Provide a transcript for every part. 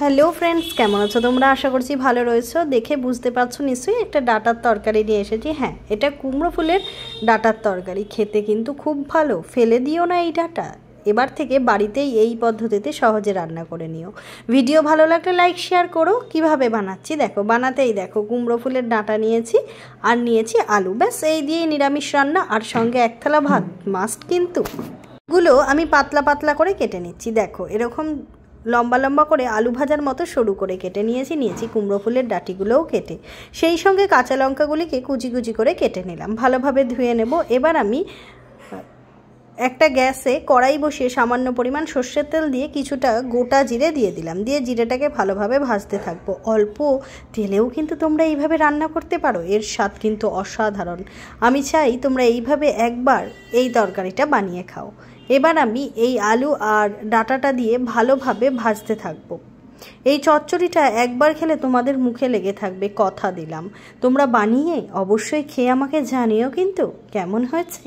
Hello friends, কেমন আছো তোমরা? আশা করছি ভালো রয়েছো। দেখে বুঝতে পারছো নিশ্চয়ই একটা ডাঁটার তরকারি নিয়ে এসেছি। হ্যাঁ, এটা কুমড়ো ফুলের ডাঁটার তরকারি। খেতে কিন্তু খুব ভালো, ফেলে দিও না এই ডাঁটা। এবার থেকে বাড়িতেই এই পদ্ধতিতে সহজে রান্না করে নিও। ভিডিও ভালো লাগলে লাইক শেয়ার করো। কিভাবে বানাচ্ছি দেখো। বানাতেই দেখো, কুমড়ো ফুলের ডাঁটা নিয়েছি আর নিয়েছি আলু, ব্যাস এই দিয়েই নিরামিষ রান্না। আর সঙ্গে এক থালা ভাত মাস্ট। কিন্তু গুলো আমি পাতলা পাতলা করে কেটে নিচ্ছি। দেখো এরকম লম্বা লম্বা করে আলু ভাজার মতো সরু করে কেটে নিয়েছি কুমড়ো ফুলের ডাঁটিগুলোও কেটে। সেই সঙ্গে কাঁচা লঙ্কাগুলিকে কুচি কুচি করে কেটে নিলাম, ভালোভাবে ধুয়ে নেব। এবার আমি একটা গ্যাসে কড়াই বসিয়ে সামান্য পরিমাণ সর্ষের তেল দিয়ে কিছুটা গোটা জিরে দিয়ে দিলাম। দিয়ে জিরেটাকে ভালোভাবে ভাজতে থাকবো। অল্প তেলেও কিন্তু তোমরা এইভাবে রান্না করতে পারো, এর স্বাদ কিন্তু অসাধারণ। আমি চাই তোমরা এইভাবে একবার এই তরকারিটা বানিয়ে খাও। এবার আমি এই আলু আর ডাঁটাটা দিয়ে ভালোভাবে ভাজতে থাকবো। এই চচ্চড়িটা একবার খেলে তোমাদের মুখে লেগে থাকবে, কথা দিলাম। তোমরা বানিয়ে অবশ্যই খেয়ে আমাকে জানিও কিন্তু কেমন হয়েছে।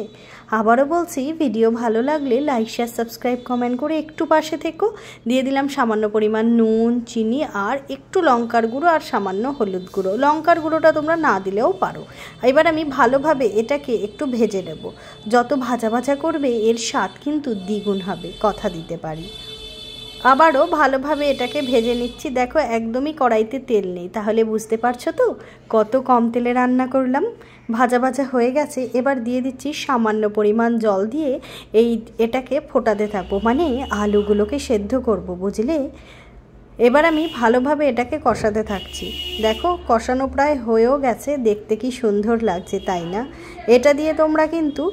আবারও বলছি, ভিডিও ভালো লাগলে লাইক শেয়ার সাবস্ক্রাইব কমেন্ট করে একটু পাশে থেকো। দিয়ে দিলাম সামান্য পরিমাণ নুন, চিনি আর একটু লঙ্কার গুঁড়ো আর সামান্য হলুদ গুঁড়ো। লঙ্কার গুঁড়োটা তোমরা না দিলেও পারো। এবার আমি ভালোভাবে এটাকে একটু ভেজে নেব। যত ভাজা ভাজা করবে এর স্বাদ কিন্তু দ্বিগুণ হবে, কথা দিতে পারি। আবারও ভালোভাবে এটাকে ভেজে নিচ্ছি। দেখো একদমই কড়াইতে তেল নেই, তাহলে বুঝতে পারছো তো কত কম তেলে রান্না করলাম। ভাজা ভাজা হয়ে গেছে। এবার দিয়ে দিচ্ছি সামান্য পরিমাণ জল দিয়ে এটাকে ফোটাতে থাকবো, মানে আলুগুলোকে সেদ্ধ করব, বুঝলে। এবার আমি ভালোভাবে এটাকে কষাতে থাকছি। দেখো কষানো প্রায় হয়েও গেছে, দেখতে কি সুন্দর লাগছে তাই না? এটা দিয়ে তোমরা কিন্তু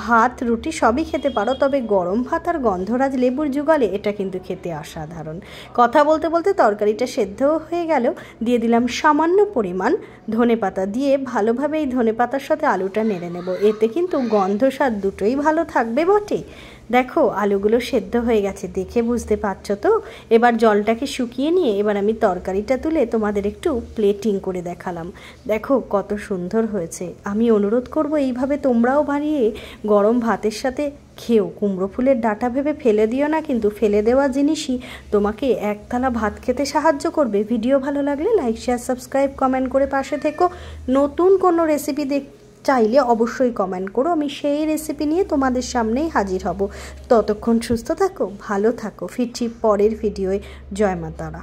ভাত রুটি সবই খেতে পারো, তবে গরম ভাত আর গন্ধরাজ লেবুর জুগালে এটা কিন্তু খেতে অসাধারণ। কথা বলতে বলতে তরকারিটা সেদ্ধও হয়ে গেল। দিয়ে দিলাম সামান্য পরিমাণ ধনেপাতা। দিয়ে ভালোভাবে এই ধনেপাতার সাথে আলুটা নেড়ে নেব। এতে কিন্তু গন্ধ স্বাদ দুটোই ভালো থাকবে বটে। দেখো আলুগুলো সেদ্ধ হয়ে গেছে, দেখে বুঝতে পারছো তো। এবার জলটাকে শুকিয়ে নিয়ে এবার আমি তরকারিটা তুলে তোমাদের একটু প্লেটিং করে দেখালাম। দেখো কত সুন্দর হয়েছে। আমি অনুরোধ করব এইভাবে তোমরাও বানিয়ে গরম ভাতের সাথে খেও। কুমড়ো ফুলের ডাঁটা ভেবে ফেলে দিও না, কিন্তু ফেলে দেওয়া জিনিসই তোমাকে এক থালা ভাত খেতে সাহায্য করবে। ভিডিও ভালো লাগলে লাইক শেয়ার সাবস্ক্রাইব কমেন্ট করে পাশে থেকো। নতুন কোনো রেসিপি চাইলে অবশ্যই কমেন্ট করো, আমি সেই রেসিপি নিয়ে তোমাদের সামনেই হাজির হব। ততক্ষণ সুস্থ থাকো, ভালো থাকো। ফিরছি পরের ভিডিওয়। জয় মা তারা।